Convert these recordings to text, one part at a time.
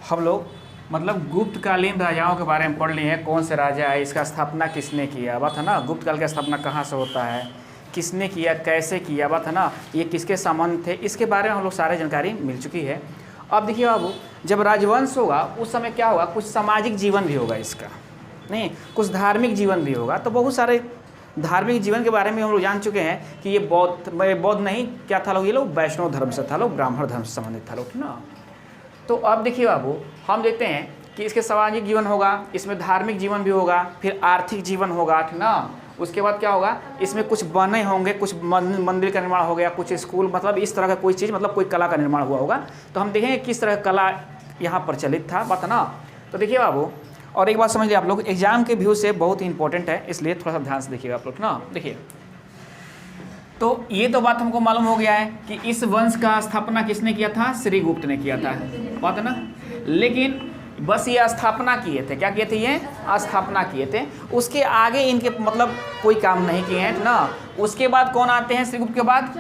हम लोग मतलब गुप्तकालीन राजाओं के बारे में पढ़ लिए हैं। कौन से राजा है, इसका स्थापना किसने किया, बात है ना। गुप्त काल का स्थापना कहाँ से होता है, किसने किया, कैसे किया, बात है ना। ये किसके संबंध थे, इसके बारे में हम लोग सारे जानकारी मिल चुकी है। अब देखिए बाबू, जब राजवंश होगा उस समय क्या होगा, कुछ सामाजिक जीवन भी होगा इसका, नहीं कुछ धार्मिक जीवन भी होगा। तो बहुत सारे धार्मिक जीवन के बारे में हम लोग जान चुके हैं कि ये बौद्ध नहीं क्या था लोग, ये लोग वैष्णव धर्म से था, लोग ब्राह्मण धर्म से संबंधित था लोग, ठीक ना। तो अब देखिए बाबू, हम देखते हैं कि इसके सामाजिक जीवन होगा, इसमें धार्मिक जीवन भी होगा, फिर आर्थिक जीवन होगा, ठीक ना। उसके बाद क्या होगा, इसमें कुछ बने होंगे, कुछ मंदिर का निर्माण हो गया, कुछ स्कूल, मतलब इस तरह का कोई चीज़, मतलब कोई कला का निर्माण हुआ होगा। तो हम देखेंगे किस तरह का कला यहाँ प्रचलित था, बात है ना। तो देखिए बाबू, और एक बात समझ लिया आप लोग, एग्जाम के व्यू से बहुत ही इंपॉर्टेंट है, इसलिए थोड़ा सा ध्यान से देखिएगा आप लोग ना। देखिए, तो ये तो बात हमको मालूम हो गया है कि इस वंश का स्थापना किसने किया था, श्रीगुप्त ने किया था, बात है ना। लेकिन बस ये स्थापना किए थे, क्या किए थे, ये स्थापना किए थे, उसके आगे इनके मतलब कोई काम नहीं किए हैं ना। उसके बाद कौन आते हैं, श्रीगुप्त के बाद,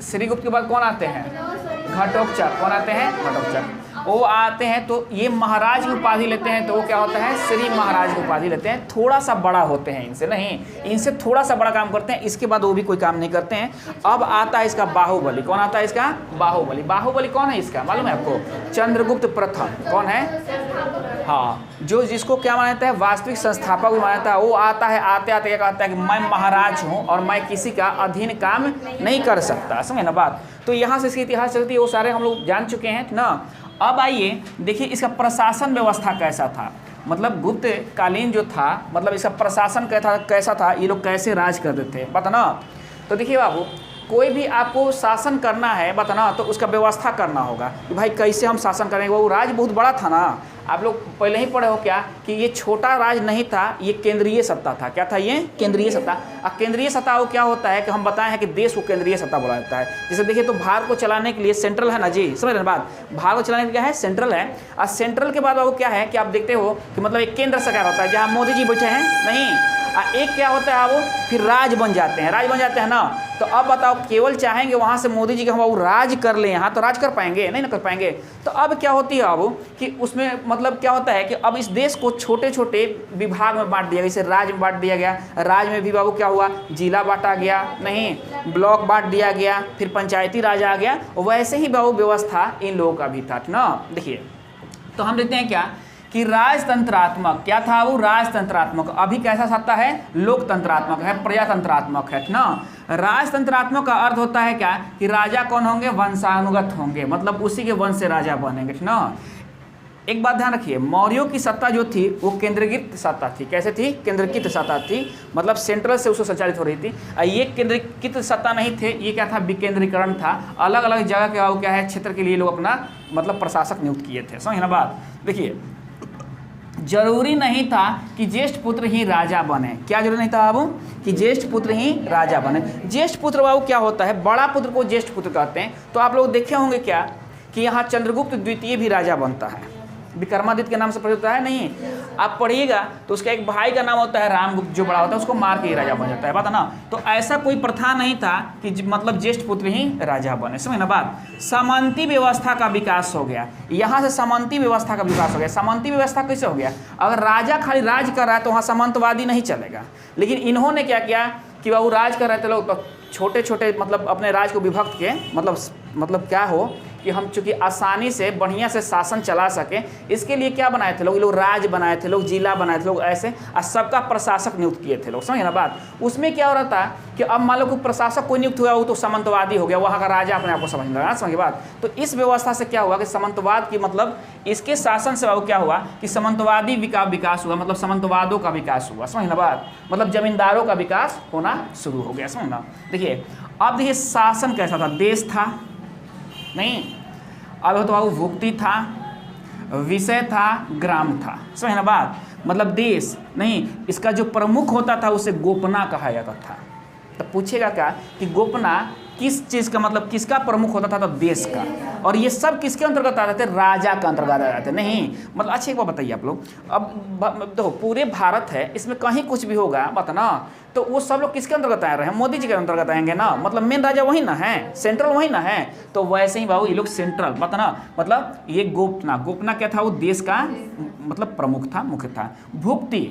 श्रीगुप्त के बाद कौन आते हैं, घटोत्कच। कौन आते हैं, घटोत्कच। वो आते हैं तो ये महाराज की उपाधि लेते हैं, तो वो क्या होता है, श्री महाराज की उपाधि लेते हैं। थोड़ा सा बड़ा होते हैं इनसे, नहीं इनसे थोड़ा सा बड़ा काम करते हैं, इसके बाद वो भी कोई काम नहीं करते हैं। अब आता है इसका बाहुबली। कौन आता है इसका, बाहुबली। बाहुबली कौन है इसका, मालूम है आपको, चंद्रगुप्त प्रथम। कौन है, हाँ, जो जिसको क्या माना जाता है, वास्तविक संस्थापक भी माना जाता है। वो आता है, आते आते क्या कहता है कि मैं महाराज हूँ और मैं किसी का अधीन काम नहीं कर सकता, समझे ना बात। तो यहाँ से इसकी इतिहास चलती है, वो सारे हम लोग जान चुके हैं ना। अब आइए देखिए इसका प्रशासन व्यवस्था कैसा था, मतलब गुप्त कालीन जो था, मतलब इसका प्रशासन कैसा था, ये लोग कैसे राज करते थे, पता ना। तो देखिए बाबू, कोई भी आपको शासन करना है, बता ना, तो उसका व्यवस्था करना होगा कि भाई कैसे हम शासन करेंगे। वो राज बहुत बड़ा था ना, आप लोग पहले ही पढ़े हो क्या कि ये छोटा राज नहीं था, ये केंद्रीय सत्ता था। क्या था ये, केंद्रीय सत्ता। और केंद्रीय सत्ता वो क्या होता है कि हम बताए हैं कि देश को केंद्रीय सत्ता बोला जाता है। जैसे देखिए, तो भारत को चलाने के लिए सेंट्रल है ना जी, समझ रहे हैं बात, भारत को चलाने के लिए क्या है, सेंट्रल है। और सेंट्रल के बाद वो क्या है कि आप देखते हो कि मतलब एक केंद्र सरकार होता है जहाँ मोदी जी बैठे हैं, नहीं, एक क्या होता है वो फिर राज बन जाते हैं, राज बन जाते हैं ना। तो अब बताओ, केवल चाहेंगे वहाँ से मोदी जी के हम वो राज कर लें यहाँ, तो राज कर पाएंगे, नहीं ना कर पाएंगे। तो अब क्या होती है अब कि उसमें मतलब क्या होता है कि अब इस देश को छोटे छोटे विभाग में बांट दिया गया, जैसे राज्य में बांट दिया गया। राज्य में भी बाबू क्या हुआ, जिला बांटा गया, नहीं ब्लॉक बांट दिया गया, फिर पंचायती राज आ गया। वैसे ही बाबू व्यवस्था इन लोगों का भी था ना। देखिए, तो हम देखते हैं क्या कि राजतंत्रात्मक क्या था, वो राजतंत्रात्मक। अभी कैसा सत्ता है, लोकतंत्रात्मक है, प्रजातंत्रात्मक है ना। राजतंत्रात्मक का अर्थ होता है क्या कि राजा कौन होंगे, वंशानुगत होंगे, मतलब उसी के वंश से राजा बनेंगे ना। एक बात ध्यान रखिए, मौर्यों की सत्ता जो थी वो केंद्रीकृत सत्ता थी। कैसे थी, केंद्रीकृत सत्ता थी, मतलब सेंट्रल से उसको संचालित हो रही थी। ये केंद्रीकृत सत्ता नहीं थे, ये क्या था, विकेंद्रीकरण था। अलग अलग जगह के वो क्या है, क्षेत्र के लिए लोग अपना मतलब प्रशासक नियुक्त किए थे, समझ ना बात। देखिए, जरूरी नहीं था कि ज्येष्ठ पुत्र ही राजा बने। क्या जरूरी नहीं था बाबू कि ज्येष्ठ पुत्र ही राजा बने। ज्येष्ठ पुत्र बाबू क्या होता है, बड़ा पुत्र को ज्येष्ठ पुत्र कहते हैं। तो आप लोग देखे होंगे क्या कि यहाँ चंद्रगुप्त द्वितीय भी राजा बनता है, विक्रमादित्य के नाम से प्रसिद्ध है, नहीं आप पढ़िएगा तो उसका एक भाई का नाम होता है रामगुप्त, जो बड़ा होता है उसको मार के ही राजा बन जाता है, बात है ना। तो ऐसा कोई प्रथा नहीं था कि मतलब ज्येष्ठ पुत्र ही राजा बने, समझ ना बात। सामंती व्यवस्था का विकास हो गया, यहाँ से सामंती व्यवस्था का विकास हो गया। सामंती व्यवस्था कैसे हो गया, अगर राजा खाली राज कर रहा है तो वहाँ सामंतवादी नहीं चलेगा। लेकिन इन्होंने क्या किया कि वो राज कर रहे थे लोग, तो छोटे छोटे मतलब अपने राज को विभक्त किए, मतलब क्या हो कि हम चूंकि आसानी से बढ़िया से शासन चला सके, इसके लिए क्या बनाए थे लोग, लोग राज बनाए थे, लोग जिला बनाए थे, लोग ऐसे और सबका प्रशासक नियुक्त किए थे लोग, समझे ना बात। उसमें क्या हो रहा था कि अब मान लो कोई प्रशासक कोई नियुक्त हुआ, वो तो सामंतवादी हो गया, वहाँ का राजा अपने आप को समझने लगा, समझिए बात। तो इस व्यवस्था से क्या हुआ कि सामंतवाद की मतलब इसके शासन से क्या हुआ कि सामंतवादी विकास हुआ, मतलब सामंतवादों का विकास हुआ, समझ ना बात, मतलब जमींदारों का विकास होना शुरू हो गया, समझना। देखिए, अब देखिए शासन कैसा था, देश था नहीं, अब तो बाबू भुक्ति था, विषय था, ग्राम था, समझ ना बात, मतलब देश नहीं, इसका जो प्रमुख होता था उसे गोपना कहा जाता था। तो पूछेगा क्या कि गोपना किस चीज़ का मतलब किसका प्रमुख होता था? तो देश का। और ये सब किसके अंतर्गत आ जाते? राजा का अंतर्गत आ जाते नहीं। मतलब अच्छा एक बात बताइए आप लोग, अब देखो पूरे भारत है, इसमें कहीं कुछ भी होगा बताना, तो वो सब लोग किसके अंतर्गत आ रहे हैं? मोदी जी के अंतर्गत आएंगे ना, मतलब मेन राजा वही ना है, सेंट्रल वही ना है। तो वैसे ही बाबू ये लोग सेंट्रल बताना, मतलब ये गोपना क्या था? वो देश का मतलब प्रमुख था, मुख्य था। भुक्ति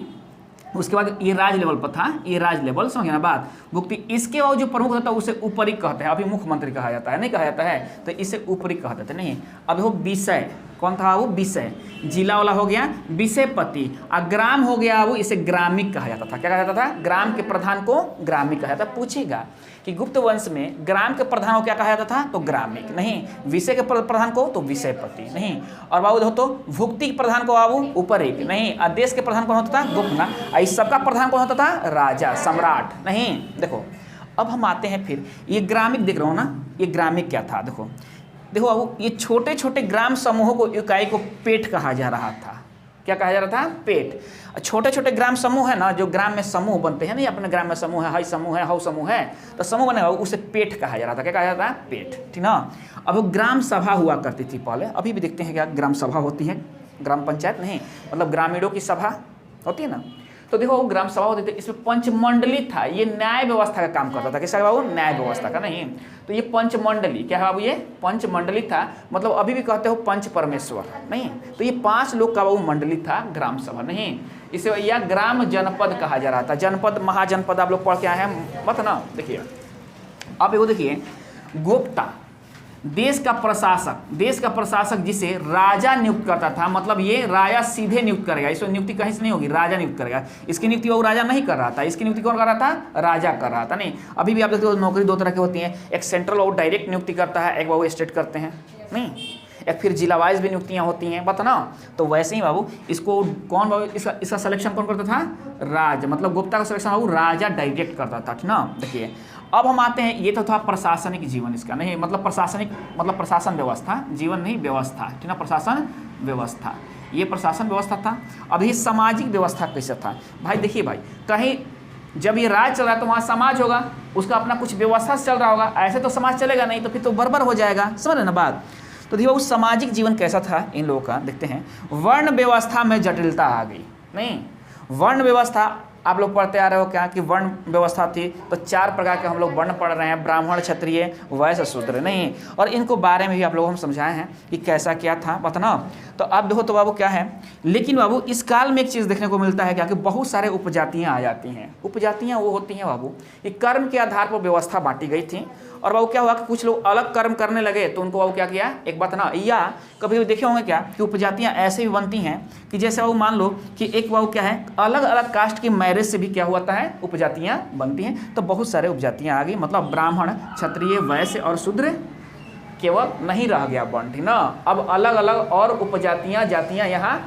उसके बाद ये राज लेवल पर था, ये राज लेवल, समझ ना बात। भुक्ति इसके बाद जो प्रमुख होता है उसे ऊपरी कहते हैं, अभी मुख्यमंत्री कहा जाता है, नहीं कहा जाता है, तो इसे ऊपरी कहा जाता है नहीं। अब वो विषय कौन था? वो विषय, जिला वाला हो गया विषयपति, और ग्राम हो गया वो, इसे ग्रामिक कहा जाता था। क्या कहा जाता था? ग्राम के प्रधान को ग्रामिक कहा जाता। पूछेगा कि गुप्त वंश में ग्राम के प्रधान को क्या कहा जाता था? तो ग्रामिक नहीं। विषय के प्रधान को तो विषयपति नहीं। और बाबू देखो तो भुक्ति के प्रधान को बाबू ऊपरी नहीं। आदेश के प्रधान कौन होता था? गुप्तना। इस सबका प्रधान कौन होता था? राजा, सम्राट नहीं। देखो अब हम आते हैं फिर, ये ग्रामिक देख रहे हो ना, ये ग्रामिक क्या था? देखो बाबू, ये छोटे छोटे ग्राम समूहों को, इकाई को पेट कहा जा रहा था। क्या कहा जा रहा था? पेट। छोटे छोटे ग्राम समूह है ना, जो ग्राम में समूह बनते हैं, नहीं अपने ग्राम में समूह है, हाई समूह है, हाउ समूह है, तो समूह बनेगा उसे पेट कहा जा रहा था। क्या कहा जाता है? पेट, ठीक ना। अब वो ग्राम सभा हुआ करती थी पहले, अभी भी देखते हैं क्या ग्राम सभा होती है, ग्राम पंचायत नहीं, मतलब ग्रामीणों की सभा होती है ना। तो देखो वो ग्राम सभा होती थी, इसमें पंचमंडली था, ये न्याय व्यवस्था का काम करता था। किसका बाबू? न्याय व्यवस्था का नहीं। तो ये पंचमंडली क्या है बाबू? ये पंचमंडली था, मतलब अभी भी कहते हो पंच परमेश्वर नहीं। तो ये 5 लोग का बाबू मंडली था, ग्राम सभा नहीं। इसे या ग्राम जनपद कहा जा रहा था। जनपद, महाजनपद आप लोग पढ़ के आए हैं मत ना। देखिए अब वो देखिए, गोप्ता देश का प्रशासक जिसे राजा नियुक्त करता था, मतलब ये राजा सीधे नियुक्त करेगा, इसको नियुक्ति कहीं से नहीं होगी, राजा नियुक्त करेगा। इसकी नियुक्ति वो राजा नहीं कर रहा था, इसकी नियुक्ति कौन कर रहा था? राजा कर रहा था नहीं। अभी भी आप देखते हो नौकरी 2 तरह की होती है, एक सेंट्रल वो डायरेक्ट नियुक्ति करता है, एक बाबू स्टेट करते हैं नहीं, एक फिर जिला वाइज भी नियुक्तियाँ होती हैं बताना। तो वैसे ही बाबू इसको कौन बाबू इसका सिलेक्शन कौन करता था? राजा, मतलब गुप्ता का सिलेक्शन बाबू राजा डायरेक्ट करता था, ठीक ना। देखिए अब हम आते हैं, ये तो था प्रशासनिक जीवन इसका नहीं, मतलब प्रशासनिक मतलब प्रशासन व्यवस्था, जीवन नहीं व्यवस्था, ठीक ना, प्रशासन व्यवस्था, ये प्रशासन व्यवस्था था। अब ये सामाजिक व्यवस्था कैसे था? भाई देखिए भाई, कहीं जब ये राज चल रहा है तो वहाँ समाज होगा, उसका अपना कुछ व्यवस्था चल रहा होगा, ऐसे तो समाज चलेगा नहीं, तो फिर तो बर्बर हो जाएगा, समझ रहे ना बात। तो देखिए उस सामाजिक जीवन कैसा था इन लोगों का, देखते हैं। वर्ण व्यवस्था में जटिलता आ गई नहीं। वर्ण व्यवस्था आप लोग पढ़ते आ रहे हो क्या कि वर्ण व्यवस्था थी, तो 4 प्रकार के हम लोग वर्ण पढ़ रहे हैं, ब्राह्मण, क्षत्रिय, वैश्य, शूद्र नहीं। और इनको बारे में भी आप लोग हम समझाए हैं कि कैसा क्या था बताना। तो अब देखो तो बाबू क्या है, लेकिन बाबू इस काल में एक चीज़ देखने को मिलता है क्या कि बहुत सारे उपजातियाँ आ जाती हैं। उपजातियाँ वो होती हैं बाबू कि कर्म के आधार पर व्यवस्था बांटी गई थी। और बाबू क्या हुआ कि कुछ लोग अलग कर्म करने लगे, तो उनको बाबू क्या किया, एक बात ना, या कभी भी देखे होंगे क्या कि उपजातियाँ ऐसे भी बनती हैं कि जैसे बाबू मान लो कि एक बाबू क्या है, अलग अलग कास्ट की मैरिज से भी क्या हुआ है, उपजातियाँ बनती हैं। तो बहुत सारे उपजातियाँ आ गई, मतलब ब्राह्मण, क्षत्रिय, वैश्य और शूद्र केवल नहीं रह गया वर्ण, ठीक ना। अब अलग अलग और उपजातियाँ जातियाँ यहाँ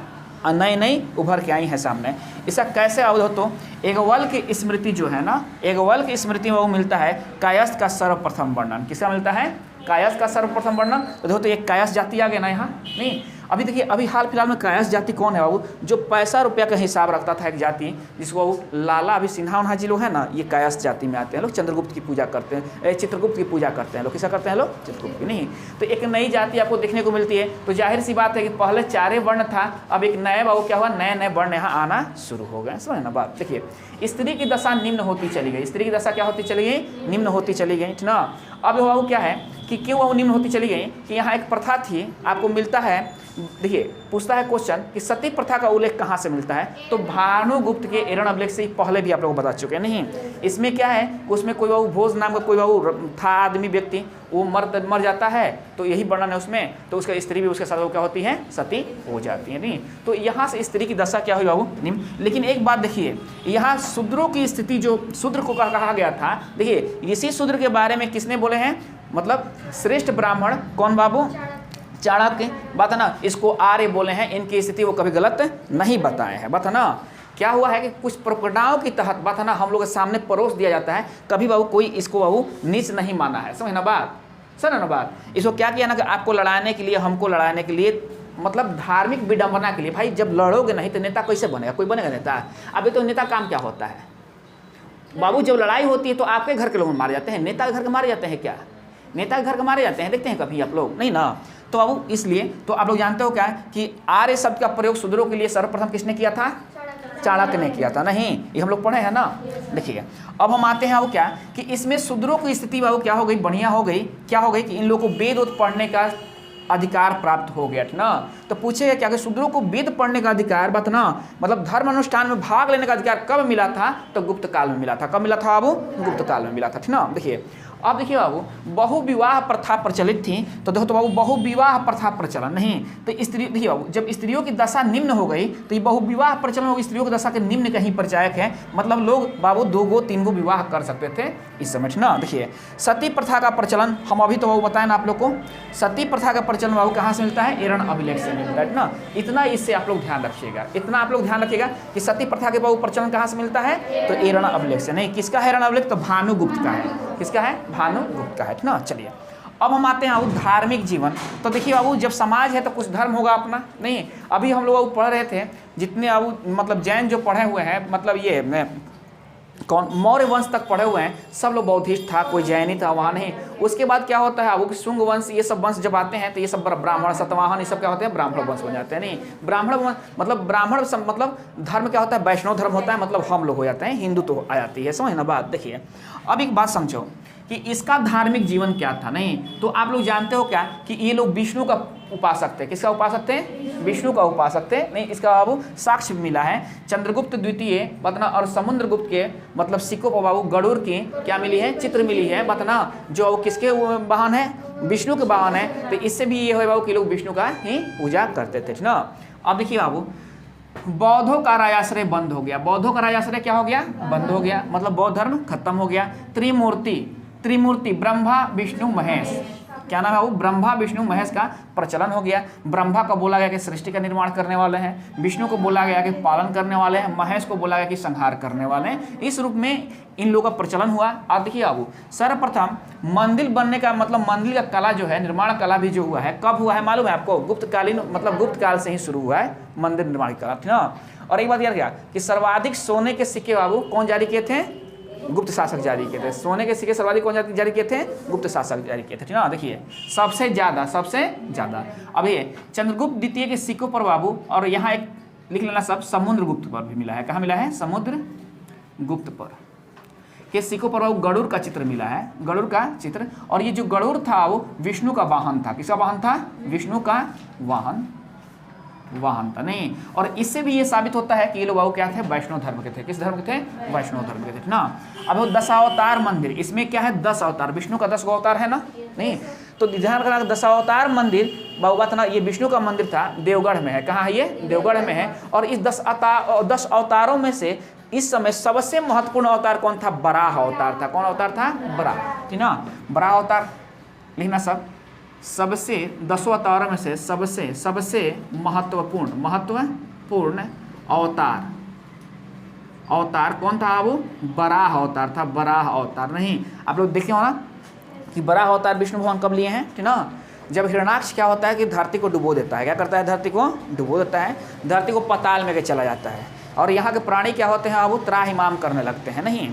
नई नई उभर के आई हैं सामने। इसका कैसे अवध तो एकवल की स्मृति जो है ना, एकवल की स्मृति में वो मिलता है कायस्थ का सर्वप्रथम वर्णन। किसका मिलता है? कायस्थ का सर्वप्रथम वर्णन। तो देखो तो एक कायस्थ जाति आ गया ना यहाँ नहीं। अभी देखिए अभी हाल फिलहाल में कायस्थ जाति कौन है बाबू? जो पैसा रुपया का हिसाब रखता था एक जाति, जिसको वो लाला अभी सिन्हा उन्हा जी लोग हैं ना, ये कायस्थ जाति में आते हैं लोग। चंद्रगुप्त की पूजा करते हैं, चित्रगुप्त की पूजा करते हैं लोग। किसा करते हैं लोग? चित्रगुप्त की नहीं। तो एक नई जाति आपको देखने को मिलती है। तो जाहिर सी बात है कि पहले 4 वर्ण था, अब एक नए बाबू क्या हुआ, नए नए वर्ण यहाँ आना शुरू हो गए, समझ ना बात। देखिए स्त्री की दशा निम्न होती चली गई, स्त्री की दशा क्या होती चली गई? निम्न होती चली गई, ठीक ना। अब बाबू क्या है कि क्यों वो निम्न होती चली गई कि यहाँ एक प्रथा थी, आपको मिलता है। देखिए पूछता है क्वेश्चन कि सती प्रथा का उल्लेख कहाँ से मिलता है? तो भानुगुप्त के एरण अभिलेख से ही पहले भी आप लोग बता चुके हैं नहीं। इसमें क्या है, उसमें कोई बाबू भोज नाम का कोई बाबू था आदमी व्यक्ति, वो मर जाता है, तो यही वर्णन है उसमें। तो उसका स्त्री भी उसके साथ क्या होती है? सती हो जाती है नहीं। तो यहाँ से स्त्री की दशा क्या हुई बाबू? निम्न। लेकिन एक बात देखिए, यहाँ शूद्रों की स्थिति, जो शूद्र को कहा गया था, देखिए इसी शूद्र के बारे में किसने बोले हैं? मतलब श्रेष्ठ ब्राह्मण कौन बाबू? चाणक्य, बात है ना। इसको आर्य बोले हैं, इनकी स्थिति वो कभी गलत नहीं बताए हैं, बात है ना। क्या हुआ है कि कुछ प्रकरणाओं की तहत बात है ना हम लोग के सामने परोस दिया जाता है, कभी बाबू कोई इसको बाबू नीच नहीं माना है, समझ ना बात, समझ ना बात। इसको क्या किया ना कि आपको लड़ाने के लिए, हमको लड़ाने के लिए, मतलब धार्मिक विडंबना के लिए। भाई जब लड़ोगे नहीं तो नेता कैसे बनेगा? कोई बनेगा नेता? अभी तो नेता काम क्या होता है? बाबू जब लड़ाई होती है तो आपके घर के लोग मारे जाते हैं, नेता के घर के मारे जाते हैं क्या? नेता के घर के मारे जाते हैं, देखते हैं कभी आप लोग? नहीं ना। तो बाबू इसलिए तो आप लोग जानते हो क्या कि आर्य शब्द का प्रयोग शूद्रों के लिए सर्वप्रथम किसने किया था? चाणक्य ने किया था। नहीं, ये हम लोग पढ़े हैं ना। देखिए अब हम आते हैं वो क्या कि इसमें शूद्रों की स्थिति बाबू क्या हो गई? बढ़िया हो गई। क्या हो गई कि इन लोगों को वेद पढ़ने का अधिकार प्राप्त हो गया ना। तो पूछेगा क्या कि शूद्रों को वेद पढ़ने का अधिकार बात ना मतलब धर्म अनुष्ठान में भाग लेने का अधिकार कब मिला था? तो गुप्त काल में मिला था। कब मिला था बाबू? गुप्त काल में मिला था, ठीक ना। देखिए अब देखिए बाबू बहुविवाह प्रथा प्रचलित थी। तो देखो तो बाबू बहुविवाह प्रथा प्रचलन नहीं तो स्त्री, देखिए बाबू जब स्त्रियों की दशा निम्न हो गई तो ये बहुविवाह प्रचलन हो, स्त्रियों की दशा के निम्न कहीं परिचायक है। मतलब लोग बाबू 2 गो 3 गो विवाह कर सकते थे इस समय, ना। देखिए सती प्रथा का प्रचलन हम अभी तो बाबू बताएं ना आप लोग को। सती प्रथा का प्रचलन बाबू कहाँ से मिलता है? एरण अभिलेख से मिलता है ना। इतना इससे आप लोग ध्यान रखिएगा, इतना आप लोग ध्यान रखिएगा कि सती प्रथा के बाबू प्रचलन कहाँ से मिलता है? तो एरण अभिलेख से। नहीं, किसका है एरण अभिलेख? तो भानुगुप्त का है। किसका है? भानुगुप्त का है ना। चलिए अब हम आते हैं बाबू धार्मिक जीवन। तो देखिए बाबू जब समाज है तो कुछ धर्म होगा अपना। नहीं, अभी हम लोग पढ़ रहे थे जितने बाबू मतलब जैन जो पढ़े हुए हैं, मतलब ये कौन मौर्य वंश तक पढ़े हुए हैं, सब लोग बौद्धिस्ट था, कोई जैनी था वहाँ नहीं। उसके बाद क्या होता है बाबू शुंग वंश, ये सब वंश जब आते हैं तो ये सब ब्राह्मण सतवाहन ये सब क्या होते हैं? ब्राह्मण वंश बन जाते हैं। नहीं, ब्राह्मण वंश मतलब ब्राह्मण मतलब धर्म क्या होता है? वैष्णव धर्म होता है। मतलब हम लोग हो जाते हैं, हिंदू तो आ जाती है, समझ ना बात। देखिए अब एक बात समझो कि इसका धार्मिक जीवन क्या था। नहीं तो आप लोग जानते हो क्या कि ये लोग विष्णु का उपासक थे। किसका उपासक थे? विष्णु का उपासक थे। नहीं, इसका बाबू साक्ष्य मिला है चंद्रगुप्त द्वितीय बतना और समुद्रगुप्त के मतलब सिक्कों पर बाबू गरुड़ की क्या मिली है? चित्र मिली है बतना, जो किसके वाहन है? विष्णु के वाहन है। तो इससे भी ये है बाबू कि लोग विष्णु का ही पूजा करते थे ना। अब देखिए बाबू बौद्धों का राजाश्रय बंद हो गया। बौद्धों का राजाश्रय क्या हो गया? बंद हो गया। मतलब बौद्ध धर्म खत्म हो गया। त्रिमूर्ति ब्रह्मा विष्णु महेश, क्या नाम है वो? ब्रह्मा विष्णु महेश का प्रचलन हो गया। ब्रह्मा को बोला गया कि सृष्टि का निर्माण करने वाले हैं, विष्णु को बोला गया कि पालन करने वाले हैं, महेश को बोला गया कि संहार करने वाले हैं। इस रूप में इन लोगों का प्रचलन हुआ। अब देखिए बाबू सर्वप्रथम मंदिर बनने का मतलब मंदिर का कला जो है, निर्माण कला भी जो हुआ है, कब हुआ है मालूम है आपको? गुप्तकालीन मतलब गुप्त काल से ही शुरू हुआ है मंदिर निर्माण की कला, थी ना। और एक बात याद क्या कि सर्वाधिक सोने के सिक्के बाबू कौन जारी किए थे? गुप्त शासक जारी किए थे। सोने के सिक्के सर्वाधिक कौन जारी किए थे? गुप्त शासक जारी किए थे ना। देखिए सबसे ज़्यादा अब ये चंद्रगुप्त द्वितीय के सिक्कों पर बाबू, और यहाँ एक लिख लेना सब, समुद्रगुप्त पर भी मिला है। कहाँ मिला है? समुद्रगुप्त पर के सिक्कों पर बाबू गरुड़ का चित्र मिला है, गरुड़ का चित्र। और ये जो गरुड़ था वो विष्णु का वाहन था। किसका वाहन था? विष्णु का वाहन था। नहीं, और इससे भी ये साबित होता है कि ये लोग बाबू क्या थे? वैष्णव धर्म के थे। किस धर्म के थे? वैष्णव धर्म के थे ना। अब वो 10 अवतार मंदिर, इसमें क्या है? 10 अवतार, विष्णु का 10 गो अवतार है ना। नहीं तो ध्यान रखना 10 अवतार मंदिर बाबू बात ना, ये विष्णु का मंदिर था, देवगढ़ में है। कहाँ है ये? देवगढ़ में है। और इस 10 अवतारों में से इस समय सबसे महत्वपूर्ण अवतार कौन था? बराह अवतार था। कौन अवतार था? बराह, ठीक ना। बराह अवतार लिखना सब। सबसे 10 अवतारों में से सबसे महत्वपूर्ण अवतार कौन था? वो बराह अवतार था। बराह अवतार। नहीं, आप लोग देखे हो ना कि बराह अवतार विष्णु भगवान कब लिए हैं, ठीक ना? जब हिरण्याक्ष क्या होता है कि धरती को डुबो देता है। क्या करता है? धरती को डुबो देता है, धरती को पाताल में के चला जाता है। और यहाँ के प्राणी क्या होते हैं? वो त्राहिमाम करने लगते हैं। नहीं,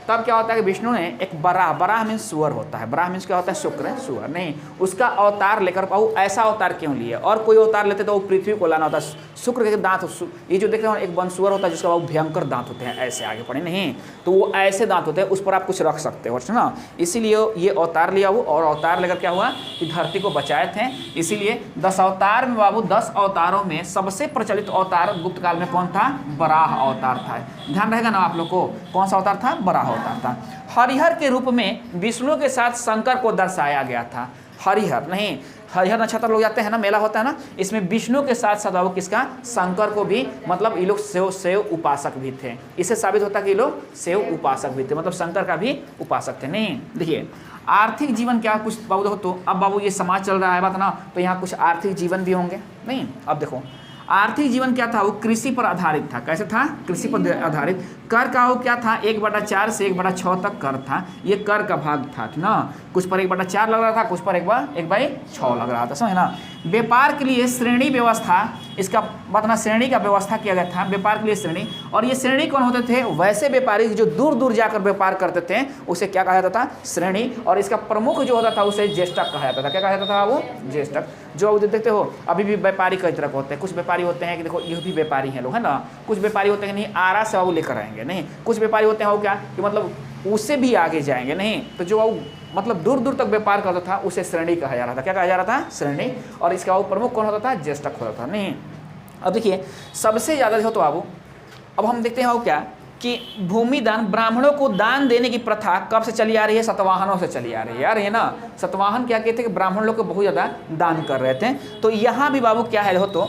तब क्या होता है कि विष्णु ने एक बराह मीन्स सुअर होता है। बराह मीन्स क्या होता है? शुक्र, सुअर। नहीं, उसका अवतार लेकर पाऊ। ऐसा अवतार क्यों लिए? और कोई अवतार लेते तो वो पृथ्वी को लाना होता। शुक्र के दांत, ये जो देख रहे हो एक वन सुअर होता है जिसका वो भयंकर दांत होते हैं, ऐसे आगे पड़े। नहीं तो वो ऐसे दांत होते हैं, उस पर आप कुछ रख सकते हो ना। इसीलिए ये अवतार लिया वो, और अवतार लेकर क्या हुआ कि धरती को बचाए थे। इसीलिए 10 अवतार में बाबू 10 अवतारों में सबसे प्रचलित अवतार गुप्त काल में कौन था? बराह अवतार था। ध्यान रहेगा ना आप लोग को, कौन सा अवतार था? बराह अवतार था। हरिहर के रूप में विष्णु के साथ शंकर को दर्शाया गया था। हरिहर, नहीं हरिहर नक्षत्र लोग जाते हैं ना, मेला होता है ना, इसमें विष्णु के साथ साथ वो किसका? शंकर को भी, मतलब ये लोग सेव उपासक भी थे। इससे साबित होता है कि ये लोग सेव उपासक भी थे, मतलब शंकर का भी उपासक थे। नहीं देखिए आर्थिक जीवन क्या कुछ बाबू, तो अब बाबू ये समाज चल रहा है बात ना, तो यहाँ कुछ आर्थिक जीवन भी होंगे। नहीं, अब देखो आर्थिक जीवन क्या था? वो कृषि पर आधारित था। कैसे था? कृषि पर आधारित। कर का वो क्या था? 1/4 से 1/6 तक कर था। ये कर का भाग था ना। कुछ पर 1/4 लग रहा था, कुछ पर 1/6 लग रहा था, समझ ना। व्यापार के लिए श्रेणी व्यवस्था, इसका बताना श्रेणी का व्यवस्था किया गया था व्यापार के लिए श्रेणी। और ये श्रेणी कौन होते थे? वैसे व्यापारी जो दूर दूर जाकर व्यापार करते थे उसे क्या कहा जाता था? श्रेणी। और इसका प्रमुख जो होता था उसे ज्येष्ठक कहा जाता था। क्या कहा जाता था? वो ज्येष्ठक। जो देखते हो अभी भी व्यापारी कई तरह के होते हैं। कुछ व्यापारी होते हैं कि देखो ये भी व्यापारी हैं लोग, है ना। कुछ व्यापारी होते हैं नहीं आरा से वो लेकर आएंगे, नहीं। कुछ व्यापारी होते हैं वो क्या कि मतलब उससे भी आगे जाएंगे, नहीं। तो जो वो मतलब दूर दूर तक व्यापार करता था उसे श्रेणी कहा जा रहा था। क्या कहा जा रहा था? श्रेणी। और इसका वो प्रमुख कौन होता था? ज्येष्ठक होता था, नहीं। अब देखिए सबसे ज़्यादा जो तो बाबू, अब हम देखते हैं वो क्या कि भूमि दान, ब्राह्मणों को दान देने की प्रथा कब से चली आ रही है? सतवाहनों से चली आ रही है यार, ये ना। सतवाहन क्या कहते हैं कि ब्राह्मण लोग को बहुत ज़्यादा दान कर रहे थे। तो यहाँ भी बाबू क्या है हो तो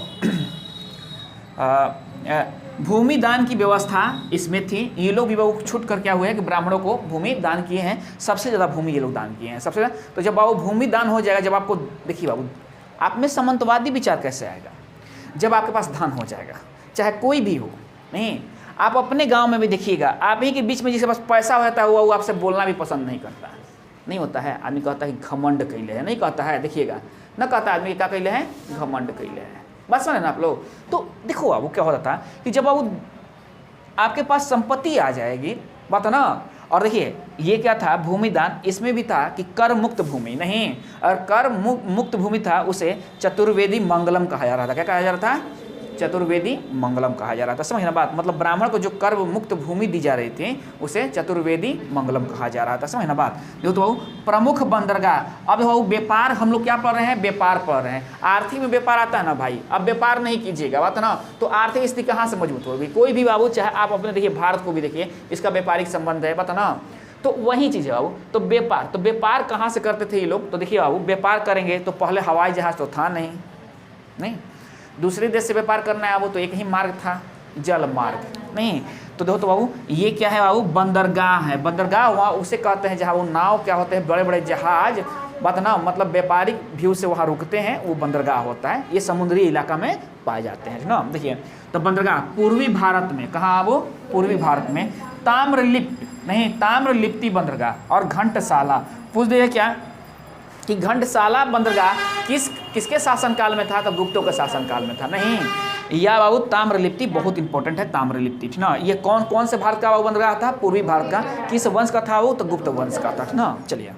भूमि दान की व्यवस्था इसमें थी। ये लोग भी बाबू छूट कर क्या हुए हैं कि ब्राह्मणों को भूमि दान किए हैं। सबसे ज़्यादा भूमि ये लोग दान किए हैं, सबसे ज़्यादा। तो जब बाबू भूमि दान हो जाएगा, जब आपको देखिए बाबू आप में सामंतवादी विचार कैसे आएगा? जब आपके पास धन हो जाएगा, चाहे कोई भी हो, नहीं। आप अपने गांव में भी देखिएगा, आप ही के बीच में जिसके पास पैसा होता है वो आपसे बोलना भी पसंद नहीं करता, नहीं होता है। आदमी कहता है कि घमंड कैले है, नहीं कहता है, देखिएगा ना, कहता आदमी क्या कैले हैं? घमंड कैले हैं। बस समझे ना आप लोग। तो देखो बाबू क्या होता था कि जब बाबू आपके पास संपत्ति आ जाएगी, बात है ना। और देखिए ये क्या था? भूमि दान। इसमें भी था कि कर मुक्त भूमि, नहीं। और कर मुक्त भूमि था उसे चतुर्वेदी मंगलम कहा जा रहा था। क्या कहा जा रहा था? चतुर्वेदी मंगलम कहा जा रहा था। समझना बात, मतलब ब्राह्मण को जो कर मुक्त भूमि दी जा रही थी उसे चतुर्वेदी मंगलम कहा जा रहा था। समझना बात। देखो तो प्रमुख बंदरगाह। अब वो व्यापार, हम लोग क्या पढ़ रहे हैं? व्यापार पढ़ रहे हैं। आर्थिक में व्यापार आता है ना भाई। अब व्यापार नहीं कीजिएगा, बात ना, तो आर्थिक स्थिति कहाँ से मजबूत होगी? कोई भी बाबू, चाहे आप अपने देखिए भारत को भी देखिए, इसका व्यापारिक संबंध है, बात ना। तो वही चीज़ है बाबू। तो व्यापार कहाँ से करते थे ये लोग? तो देखिए बाबू, व्यापार करेंगे तो पहले हवाई जहाज तो था नहीं। दूसरे देश से व्यापार करना है बाबू तो एक ही मार्ग था, जल मार्ग, नहीं। तो देखो तो बाबू ये क्या है बाबू? बंदरगाह है। बंदरगाह वहाँ उसे कहते हैं जहाँ वो नाव क्या होते हैं? बड़े बड़े जहाज, बात ना, मतलब व्यापारिक व्यू से वहाँ रुकते हैं, वो बंदरगाह होता है। ये समुद्री इलाका में पाए जाते हैं ना। देखिए तो बंदरगाह पूर्वी भारत में, कहाँ वो? पूर्वी भारत में। ताम्रलिप्त, नहीं, ताम्रलिप्ति बंदरगाह और घंटसाला। पूछ दिए क्या कि घंटसाला बंदरगाह किसके शासनकाल में था? तो गुप्तों के शासनकाल में था, नहीं। या बाबू ताम्रलिप्ति बहुत इंपॉर्टेंट है, ताम्रलिप्ति ना। ये कौन से भारत का बंदरगाह था? पूर्वी भारत का। किस वंश का था वो? तो गुप्त वंश का था ना। चलिए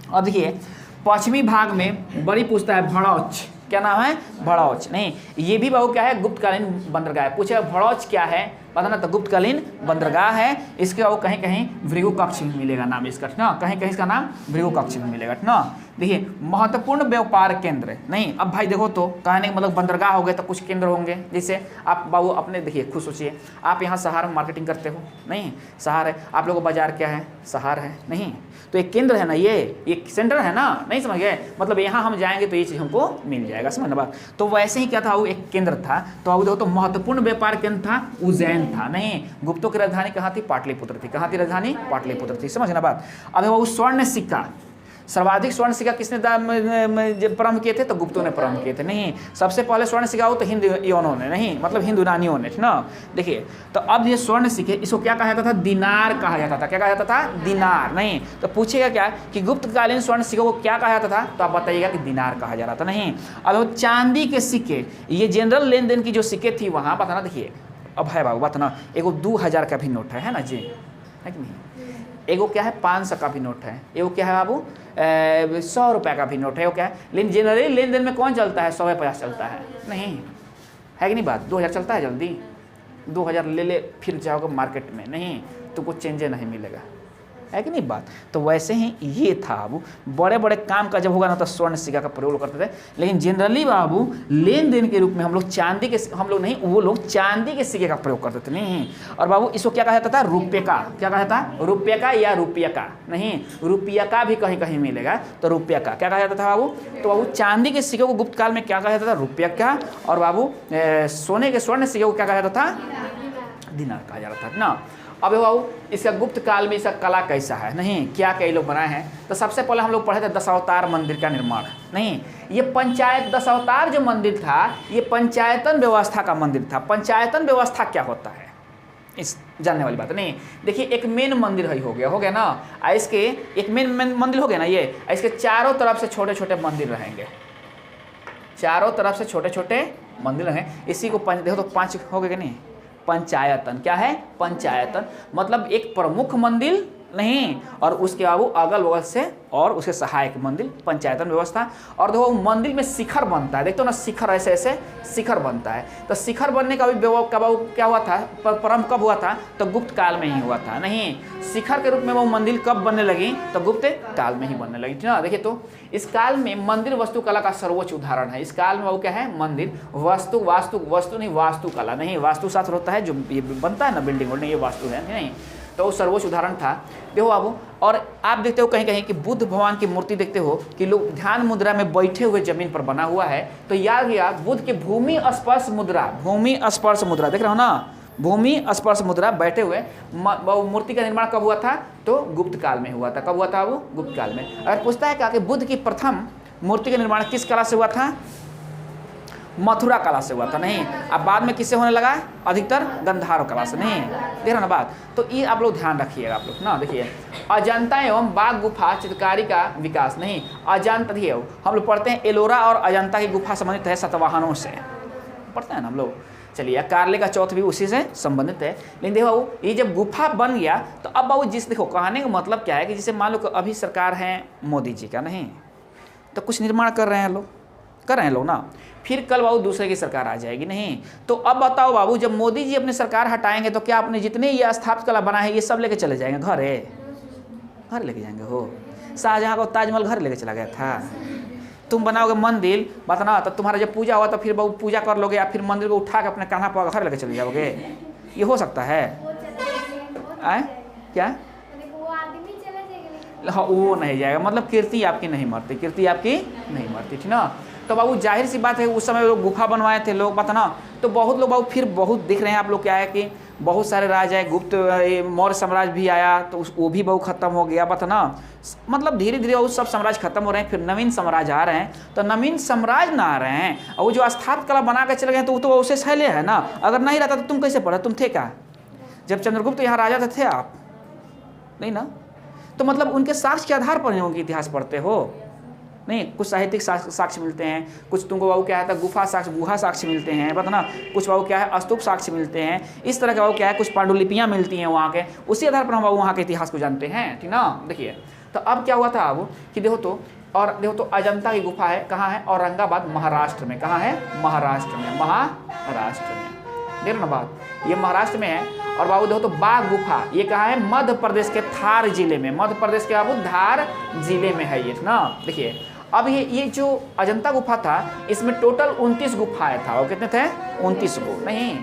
अब देखिए पश्चिमी भाग में बड़ी पूछता है भड़ौच। क्या नाम है? भड़ौच, नहीं। ये भी बाबू क्या है? गुप्तकालीन बंदरगाह है। पूछे भड़ौच क्या है? पता ना, तो गुप्तकालीन बंदरगाह है। इसके वो कहीं कहीं भृगु कक्ष में मिलेगा नाम इसका ना, कहीं कहीं इसका नाम भृगु कक्ष में मिलेगा ना। देखिए महत्वपूर्ण व्यापार केंद्र, नहीं। अब भाई देखो तो कहने का मतलब बंदरगाह हो गए तो कुछ केंद्र होंगे। जैसे आप बाबू अपने देखिए, खुद सोचिए, आप यहाँ शहर में मार्केटिंग करते हो, नहीं। शहर है, आप लोगों का बाजार क्या है? शहर है, नहीं। तो एक केंद्र है ना, ये सेंटर है ना, नहीं समझ गए? मतलब यहाँ हम जाएंगे तो ये चीज़ हमको मिल जाएगा, समझ ना बात। तो वैसे ही क्या था? वो एक केंद्र था। तो अब देखो तो महत्वपूर्ण व्यापार केंद्र था, उज्जैन था, नहीं। गुप्तों की राजधानी कहाँ थी? पाटलिपुत्र थी। कहाँ थी राजधानी? पाटलिपुत्र थी, समझना बात। अब वो स्वर्ण सिक्का, सर्वाधिक स्वर्ण सिक्का किसने प्रारंभ किए थे? तो गुप्तों ने प्रारंभ किए थे, नहीं। सबसे पहले स्वर्ण सिक्का हो तो हिंदुओं ने, नहीं, मतलब हिंदू रानियों ने ना। देखिए तो अब ये स्वर्ण सिक्के, इसको क्या कहा जाता था? दिनार कहा जाता था। क्या कहा जाता था? दिनार, नहीं। तो पूछेगा क्या कि गुप्तकालीन स्वर्ण सिक्कों को क्या कहा जाता था? तो आप बताइएगा कि दिनार कहा जा रहा था, नहीं। अब चांदी के सिक्के, ये जनरल लेन देन की जो सिक्के थी वहाँ, बताना। देखिए अब है बाबू, बात ना, एगो 2000 का भी नोट है ना जी, है कि नहीं। एगो क्या है? 500 का भी नोट है। एगो क्या है बाबू? 100 रुपये का भी नोट है। वो क्या है? लेकिन जनरली लेन देन में कौन चलता है? 100 या 50 चलता है, नहीं है कि नहीं बात? 2000 चलता है जल्दी? 2000 ले फिर जाओगे मार्केट में, नहीं तो कुछ चेंजे नहीं मिलेगा, है कि नहीं बात। तो वैसे ही ये था बाबू, बड़े बड़े काम का जब होगा ना तो स्वर्ण सिक्का का प्रयोग करते थे। लेकिन जनरली बाबू लेन देन के रूप में हम लोग चांदी के, हम लोग नहीं, वो लोग चांदी के सिक्के का प्रयोग करते थे, नहीं। और बाबू इसको क्या कहा जाता था? रुपये का। क्या कहा जाता? रुपये का या रुपया का, नहीं। रुपया का भी कहीं कहीं मिलेगा, तो रुपया का क्या कहा जाता था बाबू? तो बाबू चांदी के सिक्के को गुप्त काल में क्या कहा जाता था? रुपया का। और बाबू सोने के स्वर्ण सिक्के को क्या कहा जाता था? दिनार कहा जाता था ना। अब बाबू इसका गुप्त काल में इसका कला कैसा है, नहीं, क्या क्या लोग बनाए हैं? तो सबसे पहले हम लोग पढ़े थे दशावतार मंदिर का निर्माण, नहीं। ये पंचायत, दशावतार जो मंदिर था ये पंचायतन व्यवस्था का मंदिर था। पंचायतन व्यवस्था क्या होता है इस जानने वाली बात, नहीं। देखिए एक मेन मंदिर हो गया ना, इसके एक मेन मंदिर हो गया ना, ये इसके चारों तरफ से छोटे छोटे मंदिर रहेंगे, चारों तरफ से छोटे छोटे मंदिर हैं। इसी को देखो तो 5 हो गए कि नहीं, पंचायतन। क्या है? पंचायतन। मतलब एक प्रमुख मंदिर नहीं, और उसके बाबू अगल बगल से और उसके सहायक मंदिर, पंचायतन व्यवस्था। और देखो मंदिर में शिखर बनता है, देखते हो ना, शिखर ऐसे ऐसे शिखर बनता है। तो शिखर बनने का भी क्या हुआ था, प्रारंभ कब हुआ था? तो गुप्त काल में ही हुआ था। नहीं, शिखर के रूप में वो मंदिर कब बनने लगी? तो गुप्त काल में ही बनने लगी, ठीक ना। देखिए तो इस काल में मंदिर वास्तुकला का सर्वोच्च उदाहरण है। इस काल में वो क्या है? मंदिर वस्तु नहीं, वास्तुकला नहीं, वास्तुशास्त्र होता है जो ये बनता है ना, बिल्डिंग वोल्डिंग, ये वास्तु है नहीं। तो वो सर्वोच्च उदाहरण था। देखो बाबू, और आप देखते हो कहीं कहीं कि बुद्ध भगवान की मूर्ति देखते हो कि लोग ध्यान मुद्रा में बैठे हुए जमीन पर बना हुआ है। तो याद गया बुद्ध की भूमि स्पर्श मुद्रा देख रहे हो ना, भूमि स्पर्श मुद्रा बैठे हुए। मूर्ति का निर्माण कब हुआ था? तो गुप्त काल में हुआ था। कब हुआ था वो? गुप्त काल में। अगर पूछता है क्या कि बुद्ध की प्रथम मूर्ति का निर्माण किस कला से हुआ था? मथुरा कला से हुआ था। नहीं, अब बाद में किससे होने लगा? अधिकतर गंधार कला से। नहीं, देख रहे ना बात। तो ये आप लोग ध्यान रखिएगा आप लोग ना। देखिए, अजंता एवं बाघ गुफा चित्रकारी का विकास। नहीं, अजंता देखिए, हम लोग पढ़ते हैं एलोरा और अजंता की गुफा संबंधित है सतवाहनों से, पढ़ते हैं ना हम लोग। चलिए, कार्ले का चौथ भी उसी से संबंधित है। लेकिन देखो बाबू, ये जब गुफा बन गया तो अब बाबू देखो कहने का मतलब क्या है कि जैसे मान लो अभी सरकार है मोदी जी का, नहीं तो कुछ निर्माण कर रहे हैं लोग ना, फिर कल बाबू दूसरे की सरकार आ जाएगी। नहीं, तो अब बताओ बाबू, जब मोदी जी अपनी सरकार हटाएंगे तो क्या अपने जितने ये स्थापित कला बना है ये सब लेके चले जाएंगे? घर लेके जाएंगे हो। शाहजहाँ को ताजमहल घर लेके चला गया था। तुम बनाओगे मंदिर, बताना, तो तुम्हारा जब पूजा हुआ तो फिर बाबू पूजा कर लोगे या फिर मंदिर को उठा के अपने कान्हा पर घर लेके चले जाओगे? ये हो सकता है? क्या? हाँ, वो नहीं जाएगा, मतलब कीर्ति आपकी नहीं मरती, ठीक ना। तो बाबू जाहिर सी बात है, उस समय लोग गुफा बनवाए थे लोग, पता ना। तो बहुत लोग बाबू फिर बहुत दिख रहे हैं आप लोग, क्या है कि बहुत सारे राज है, गुप्त मौर्य साम्राज्य भी आया तो वो भी बहुत खत्म हो गया, पता ना। मतलब धीरे धीरे वो सब साम्राज्य खत्म हो रहे हैं, फिर नवीन साम्राज्य आ रहे हैं। तो नवीन साम्राज्य ना आ रहे हैं और वो जो स्थापित कला बना के चले गए तो वो तो उसे सहले है ना। अगर नहीं रहता तो तुम कैसे पढ़े? तुम थे क्या जब चंद्रगुप्त यहाँ राजा थे आप? नहीं ना। तो मतलब उनके साक्ष्य के आधार पर उनके इतिहास पढ़ते हो। नहीं, कुछ साहित्यिक साक्ष्य मिलते हैं, कुछ तुमको बाबू क्या है गुहा साक्ष्य मिलते हैं, पता ना। कुछ बाबू क्या है स्तूप साक्ष्य मिलते हैं। इस तरह के बाबू क्या है कुछ पांडुलिपियाँ मिलती हैं वहाँ के, उसी आधार पर हम बाबू वहाँ के इतिहास को जानते हैं, ठीक ना। देखिए, तो अब क्या हुआ था अब कि देखो तो अजंता की गुफा है, कहाँ है? औरंगाबाद, महाराष्ट्र में। कहाँ है? महाराष्ट्र में। देख लो ना बात, ये महाराष्ट्र में है। और बाबू देखो तो बाघ गुफा, ये कहाँ है? मध्य प्रदेश के धार जिले में। मध्य प्रदेश के बाबू धार जिले में है ये ना। देखिए, अब ये जो अजंता गुफा था इसमें टोटल 29 गुफाएं था। और कितने थे? 29 गो। नहीं,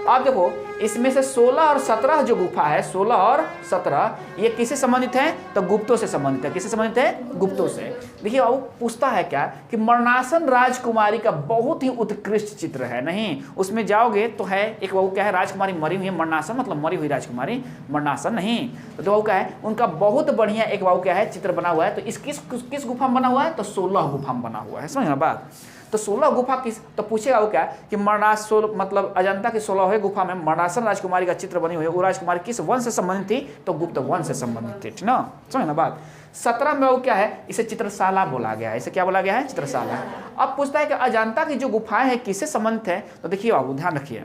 अब देखो इसमें से 16 और 17 जो गुफा है, 16 और 17 ये किससे संबंधित है? तो गुप्तों से संबंधित है। किससे संबंधित है? गुप्तों से। देखिए बाबू पूछता है क्या कि मरणासन राजकुमारी का बहुत ही उत्कृष्ट चित्र है। नहीं, उसमें जाओगे तो है एक बाबू क्या है राजकुमारी मरी हुई है, मरणासन मतलब मरी हुई राजकुमारी, मरणासन। नहीं, तो बाबू क्या है उनका बहुत बढ़िया एक बाबू क्या है चित्र बना हुआ है। तो इस किस गुफा में बना हुआ है? तो 16 गुफा में बना हुआ है। समझ ना बात। तो 16 गुफा किस, तो पूछेगा वो क्या कि मतलब अजंता की 16वें गुफा में मरणासन राजकुमारी का चित्र बनी हुई है। वो राजकुमारी किस वंश से संबंधित थी? तो गुप्त वंश से संबंधित थी, ठीक ना। समझ ना बात। 17 में वो क्या है इसे चित्रशाला बोला गया है। इसे क्या बोला गया है? चित्रशाला। अब पूछता है कि अजंता की जो गुफाएं हैं किससे संबंधित है? तो देखिए बाबू ध्यान रखिए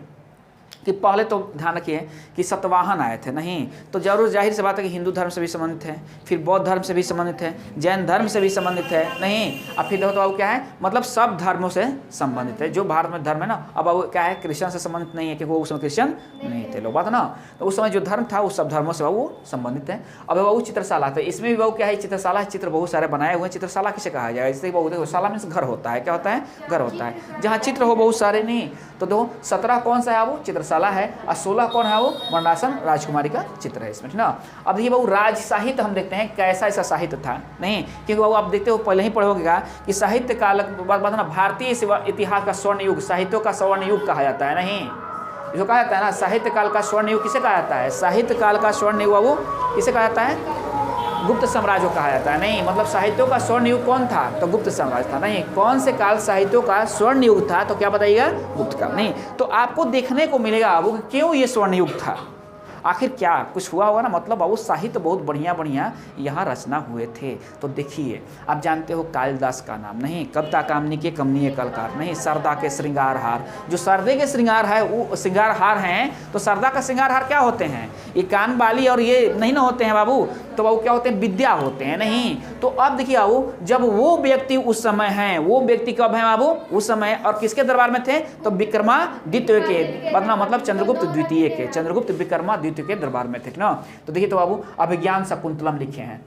कि पहले तो ध्यान रखिए कि सतवाहन आए थे। नहीं, तो जरूर जाहिर सी बात है कि हिंदू धर्म से भी संबंधित है, फिर बौद्ध धर्म से भी संबंधित है, जैन धर्म से भी संबंधित है। नहीं, अब फिर देखो तो अब क्या है मतलब सब धर्मों से संबंधित है जो भारत में धर्म है ना। अब क्या है क्रिश्चियन से संबंधित नहीं है क्योंकि वो उस समय क्रिश्चियन नहीं थे लोग, बात ना। तो उस समय जो धर्म था वो सब धर्मों से वो संबंधित है। अब बाबू चित्रशाला था, इसमें भी बाबू क्या है चित्रशाला, चित्र बहुत सारे बनाए हुए हैं। चित्रशाला किसे कहा जाएगा? जैसे बाबू देखो शाला मीन्स घर होता है। क्या होता है? घर होता है जहाँ चित्र हो बहुत सारे। नहीं, तो देखो 17 कौन सा है वो? चित्रशाला है। और 16 कौन है? वो मरणासन राजकुमारी का चित्र है इसमें, ठीक ना। अब देखिए बाबू राज साहित्य हम देखते हैं कैसा ऐसा साहित्य था। नहीं, क्योंकि बाबू आप देखते हो पहले ही पढ़ोगे कि साहित्य काल बात ना भारतीय इतिहास का स्वर्ण युग, साहित्यों का स्वर्ण युग कहा जाता है। नहीं, जो कहा जाता है ना साहित्य काल का स्वर्ण युग किसे कहा जाता है? साहित्य काल का स्वर्ण युग बाबू किसे कहा जाता है? गुप्त साम्राज्य को कहा जाता है। नहीं, मतलब साहित्यों का स्वर्ण युग कौन था? तो गुप्त साम्राज्य था। नहीं, कौन से काल साहित्यों का स्वर्ण युग था? तो क्या बताइएगा? गुप्त काल। नहीं, तो आपको देखने को मिलेगा अब क्यों ये स्वर्ण युग था। आखिर क्या कुछ हुआ होगा ना, मतलब बाबू साहित्य बहुत बढ़िया बढ़िया यहाँ रचना हुए थे। तो देखिए आप जानते हो कालिदास का नाम नहीं, कविता कामनी के कमनीय कलकार नहीं, सरदा के श्रृंगार हार, जो सरदे के श्रृंगार है वो श्रृंगार हार हैं, तो सरदा का श्रृंगार हार क्या होते हैं, ये कान बाली और ये नहीं ना होते हैं बाबू, तो बाबू क्या होते हैं, विद्या होते हैं नहीं। तो अब देखिए बाबू जब वो व्यक्ति उस समय हैं, वो व्यक्ति कब है बाबू, उस समय, और किसके दरबार में थे, तो विक्रमादित्य के, मतलब चंद्रगुप्त द्वितीय के, चंद्रगुप्त विक्रमादित्य के दरबार में थे ना। तो देखिए तो बाबू अभिज्ञान शकुंतलम लिखे हैं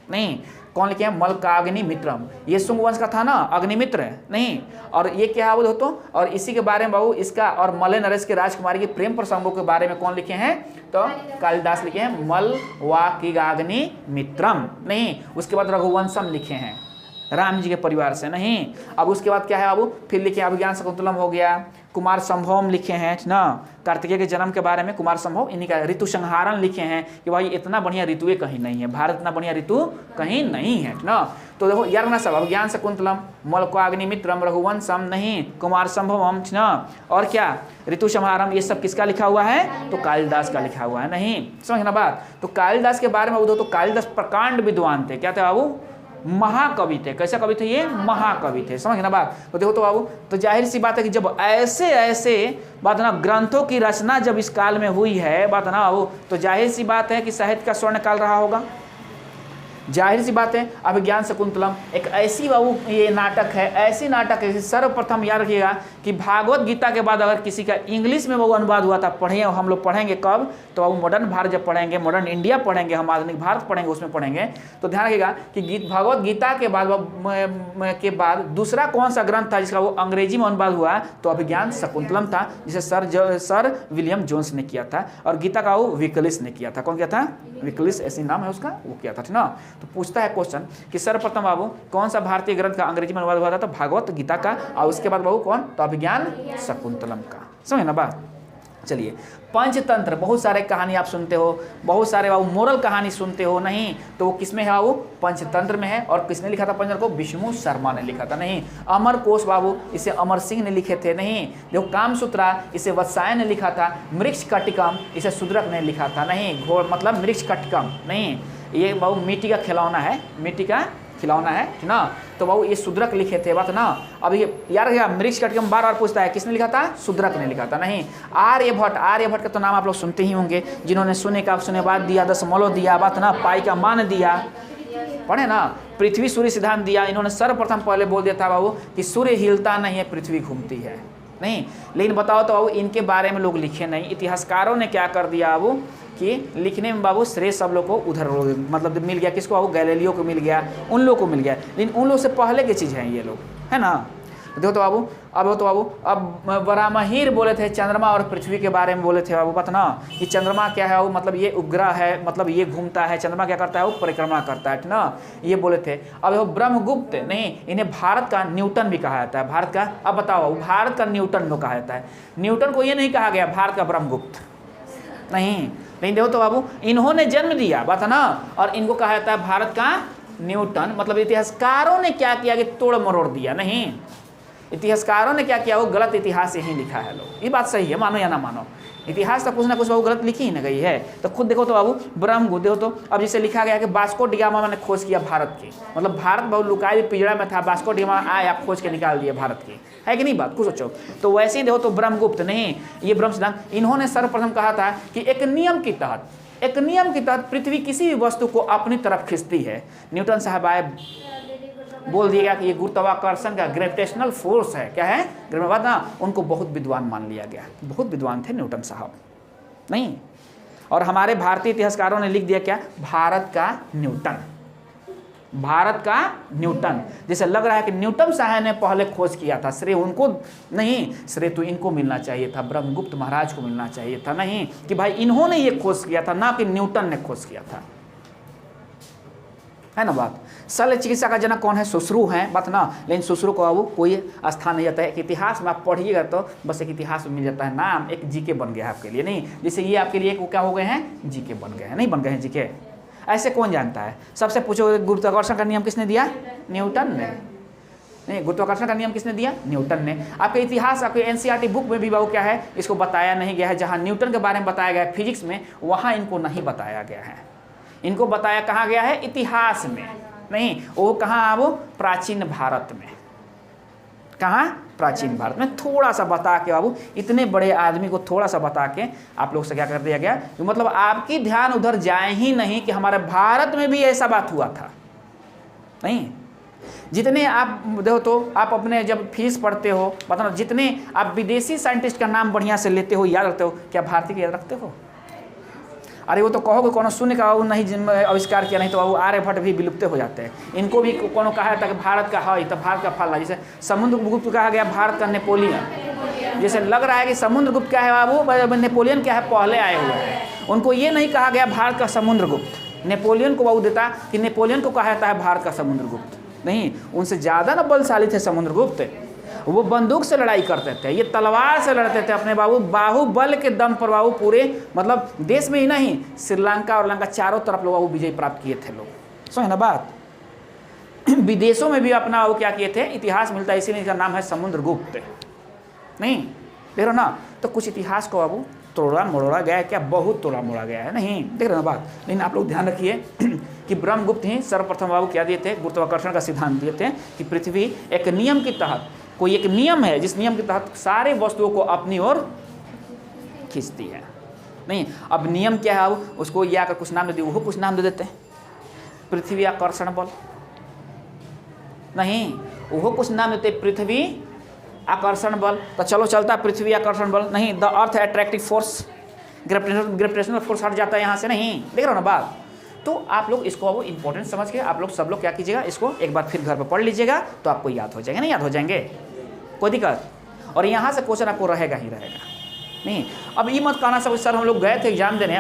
नहीं, कौन लिखे हैं, मल्लकाग्निमित्रम, ये शुंग वंश का था ना अग्निमित्र नहीं, और ये क्या है वो तो, और इसी के बारे में बाबू इसका, और मलय नरेश के राजकुमारी के प्रेम प्रसंगों के बारे में कौन लिखे हैं, तो कालिदास लिखे हैं मल्लवाकिगाग्निमित्रम नहीं। उसके बाद रघुवंशम लिखे हैं राम जी के परिवार से नहीं। अब उसके बाद क्या है बाबू, फिर लिखे अभिज्ञान शकुंतलम हो गया, कुमार संभवम लिखे हैं ना, कार्तिकेय के जन्म के बारे में कुमार संभव, इन्हीं का ऋतु संहारण लिखे हैं कि भाई इतना बढ़िया ऋतुएं कहीं नहीं है, भारत इतना बढ़िया ऋतु कहीं नहीं है ना। तो देखो यार ना सब, अभिज्ञान शकुंतलम, मल्लकाग्निमित्रम, रघुवंशम नहीं, कुमार संभवम ना, और क्या ऋतु संहारम, ये सब किसका लिखा हुआ है, तो कालिदास का लिखा हुआ है नहीं, समझना बात। तो कालिदास के बारे में तो कालिदास प्रकांड विद्वान थे, क्या थे बाबू, महाकवि थे। कैसे कवि थे ये, महाकवि थे, समझ ना बात। तो देखो तो बाबू, तो जाहिर सी बात है कि जब ऐसे ऐसे बात ना ग्रंथों की रचना जब इस काल में हुई है बात ना बाबू, तो जाहिर सी बात है कि साहित्य का स्वर्ण काल रहा होगा, जाहिर सी बात है। अभिज्ञान शकुंतलम एक ऐसी बाबू ये नाटक है, ऐसी नाटक है, सर्वप्रथम याद रखिएगा कि भागवत गीता के बाद अगर किसी का इंग्लिश में वो अनुवाद हुआ था, पढ़े हम लोग पढ़ेंगे कब, तो वो मॉडर्न भारत जब पढ़ेंगे, मॉडर्न इंडिया पढ़ेंगे, हम आधुनिक भारत पढ़ेंगे, उसमें पढ़ेंगे तो ध्यान रखिएगा कि भागवत गीता के बाद दूसरा कौन सा ग्रंथ था जिसका वो अंग्रेजी में अनुवाद हुआ, तो अभिज्ञान शकुंतलम था, जिसे सर विलियम जोन्स ने किया था, और गीता का वो विकलिस ने किया था। कौन किया था, विकलिस ऐसी नाम है उसका, वो किया था ना। तो पूछता है क्वेश्चन कि सर्वप्रथम बाबू कौन सा भारतीय ग्रंथ का अंग्रेजी में अनुवाद हुआ था, तो भागवत गीता का, और उसके बाद बाबू कौन, तो अभिज्ञान शकुंतलम का, समझे ना बात। चलिए पंचतंत्र, बहुत सारे कहानी आप सुनते हो, बहुत सारे बाबू मोरल कहानी सुनते हो नहीं, तो वो किसमें है बाबू, पंचतंत्र में है। और किसने लिखा था पंचतंत्र को, विष्णु शर्मा ने लिखा था नहीं। अमर कोश बाबू इसे अमर सिंह ने लिखे थे नहीं। देखो कामसूत्रा इसे वत्सायन ने लिखा था। मृक्ष कटिकम इसे शूद्रक ने लिखा था नहीं, घोड़ मतलब मृक्ष कटिकम नहीं, ये बाबू मिट्टी का खिलौना है, मिट्टी का खिलौना है ना, तो बाबू ये शूद्रक लिखे थे बात ना। अब ये यार मृक्ष कटिकम बार बार पूछता है, किसने लिखा था, शूद्रक ने लिखा था नहीं। आर्यभट्ट का तो नाम आप लोग सुनते ही होंगे, जिन्होंने शून्य का शून्यवाद दिया, दशमलव दिया बात ना, पाई का मान दिया, पढ़े ना, पृथ्वी सूर्य सिद्धांत दिया। इन्होंने सर्वप्रथम पहले बोल दिया था बाबू कि सूर्य हिलता नहीं है, पृथ्वी घूमती है नहीं। लेकिन बताओ तो बाबू इनके बारे में लोग लिखे नहीं। इतिहासकारों ने क्या कर दिया बाबू कि लिखने में बाबू श्रेय सब लोग को उधर मतलब मिल गया, किसको बाबू, गैलीलियो को मिल गया, उन लोग को मिल गया, लेकिन उन लोग से पहले की चीज़ है ये लोग, है ना। देखो तो बाबू अब बरामहीर बोले थे चंद्रमा और पृथ्वी के बारे में बोले थे बाबू, पता ना कि चंद्रमा क्या है, वो मतलब ये उपग्रह है, मतलब ये घूमता है, चंद्रमा क्या करता है, वो परिक्रमा करता है ना, ये बोले थे। अब वो ब्रह्मगुप्त नहीं, इन्हें भारत का न्यूटन भी कहा जाता है, भारत का। अब बताओ भारत का न्यूटन को कहा जाता है, न्यूटन को ये नहीं कहा गया भारत का ब्रह्मगुप्त नहीं। लेकिन देखो तो बाबू इन्होंने जन्म दिया बात ना, और इनको कहा जाता है भारत का न्यूटन। मतलब इतिहासकारों ने क्या किया कि तोड़ मरोड़ दिया नहीं, इतिहासकारों ने क्या किया, वो गलत इतिहास यही लिखा है लोग। ये बात सही है, मानो या ना मानो, इतिहास तो कुछ ना कुछ बाबू गलत लिखी ही ना गई है। तो खुद देखो तो बाबू ब्रह्मगुप्त, देखो तो अब जिसे लिखा गया कि वास्को डी गामा ने खोज किया भारत की, मतलब भारत बहुत लुकाई हुई पिंजड़ा में था, वास्को डी गामा आया खोज के निकाल दिए भारत की, है कि नहीं बात, कुछ सोचो। तो वैसे ही देखो तो ब्रह्मगुप्त नहीं, ये ब्रह्म सिद्धांत, इन्होंने सर्वप्रथम कहा था कि एक नियम के तहत पृथ्वी किसी भी वस्तु को अपनी तरफ खींचती है। न्यूटन साहब आए, बोल दिएगा कि ये गुरुत्वाकर्षण का ग्रेविटेशनल फोर्स है, क्या है, बात ना। उनको बहुत विद्वान मान लिया गया, बहुत विद्वान थे न्यूटन साहब नहीं। और हमारे भारतीय इतिहासकारों ने लिख दिया क्या, भारत का न्यूटन, भारत का न्यूटन। जैसे लग रहा है कि न्यूटन साहब ने पहले खोज किया था, श्रेय उनको नहीं, श्रेय तो इनको मिलना चाहिए था, ब्रह्मगुप्त महाराज को मिलना चाहिए था नहीं, कि भाई इन्होंने ये खोज किया था, ना कि न्यूटन ने खोज किया था, है ना बात। शल्य चिकित्सा का जनक कौन है, सुश्रु हैं बात ना। लेकिन सुश्रु को अब कोई स्थान नहीं जाता है, एक इतिहास में आप पढ़िएगा तो बस एक इतिहास में मिल जाता है नाम, एक जीके बन गया है आपके लिए नहीं। जैसे ये आपके लिए क्या हो गए हैं, जीके बन गए हैं, नहीं बन गए हैं जीके। ऐसे कौन जानता है, सबसे पूछो गुरुत्वाकर्षण का नियम किसने दिया, न्यूटन ने। नहीं, गुरुत्वाकर्षण का नियम किसने दिया? न्यूटन ने। आपके इतिहास, आपके एनसीईआरटी बुक में भी बाबू क्या है, इसको बताया नहीं गया है। जहाँ न्यूटन के बारे में बताया गया है फिजिक्स में, वहाँ इनको नहीं बताया गया है। इनको बताया कहाँ गया है? इतिहास में। नहीं, वो कहाँ? वो प्राचीन भारत में। कहाँ? प्राचीन भारत में। थोड़ा सा बता के बाबू, इतने बड़े आदमी को थोड़ा सा बता के आप लोग से क्या कर दिया गया, कि मतलब आपकी ध्यान उधर जाए ही नहीं कि हमारे भारत में भी ऐसा बात हुआ था। नहीं, जितने आप देखो तो आप अपने जब फीस पढ़ते हो, मतलब जितने आप विदेशी साइंटिस्ट का नाम बढ़िया से लेते हो, याद रखते हो, क्या भारतीय का याद रखते हो? अरे वो तो कहोगे कोनो शून्य का वो नहीं आविष्कार किया, नहीं तो वो आर्यभट्ट भी विलुप्त हो जाते हैं। इनको भी कोनो कहा जाता है कि भारत का है, तो भारत का फल। जैसे समुद्रगुप्त कहा गया भारत का नेपोलियन। जैसे लग रहा है कि समुद्रगुप्त क्या है बाबू, नेपोलियन क्या है, पहले आए हुए हैं। उनको ये नहीं कहा गया भारत का समुद्रगुप्त। नेपोलियन को बाबू देता कि नेपोलियन को कहा जाता है भारत का समुद्रगुप्त। नहीं, उनसे ज़्यादा ना बलशाली थे समुद्रगुप्त। वो बंदूक से लड़ाई करते थे, ये तलवार से लड़ते थे अपने बाबू, बाहुबल के दम पर बाबू। पूरे मतलब देश में ही नहीं, श्रीलंका और लंका चारों तरफ लोग बाबू विजय प्राप्त किए थे लोग। समझ ना बात? विदेशों में भी अपना वो क्या किए थे, इतिहास मिलता है, इसीलिए इसका नाम है समुद्रगुप्त। नहीं देख रहे हो ना? तो कुछ इतिहास को बाबू तोड़ा मोड़ा गया है, क्या बहुत तोड़ा मोड़ा गया है। नहीं देख रहे हो ना बात? लेकिन आप लोग ध्यान रखिए कि ब्रह्मगुप्त ही सर्वप्रथम बाबू क्या दिए थे, गुरुत्वाकर्षण का सिद्धांत दिए थे कि पृथ्वी एक नियम के तहत, कोई एक नियम है जिस नियम के तहत सारे वस्तुओं को अपनी ओर खींचती है। नहीं, अब नियम क्या है, अब उसको या अगर कुछ नाम दे दिए, वो कुछ नाम दे देते हैं। पृथ्वी आकर्षण बल, नहीं वो कुछ नाम देते, पृथ्वी आकर्षण बल। तो चलो चलता है पृथ्वी आकर्षण बल। नहीं, the earth attractive force, gravitational force हट जाता है यहाँ से। नहीं देख रहे हो ना बात? तो आप लोग इसको अब इंपॉर्टेंट समझ के आप लोग सब लोग क्या कीजिएगा, इसको एक बार फिर घर पर पढ़ लीजिएगा, तो आपको याद हो जाएगा। नहीं याद हो जाएंगे कोई दिक्कत? और यहाँ से क्वेश्चन आपको रहेगा ही रहेगा। नहीं, अब ये मत कहना सब सर हम लोग गए थे एग्जाम देने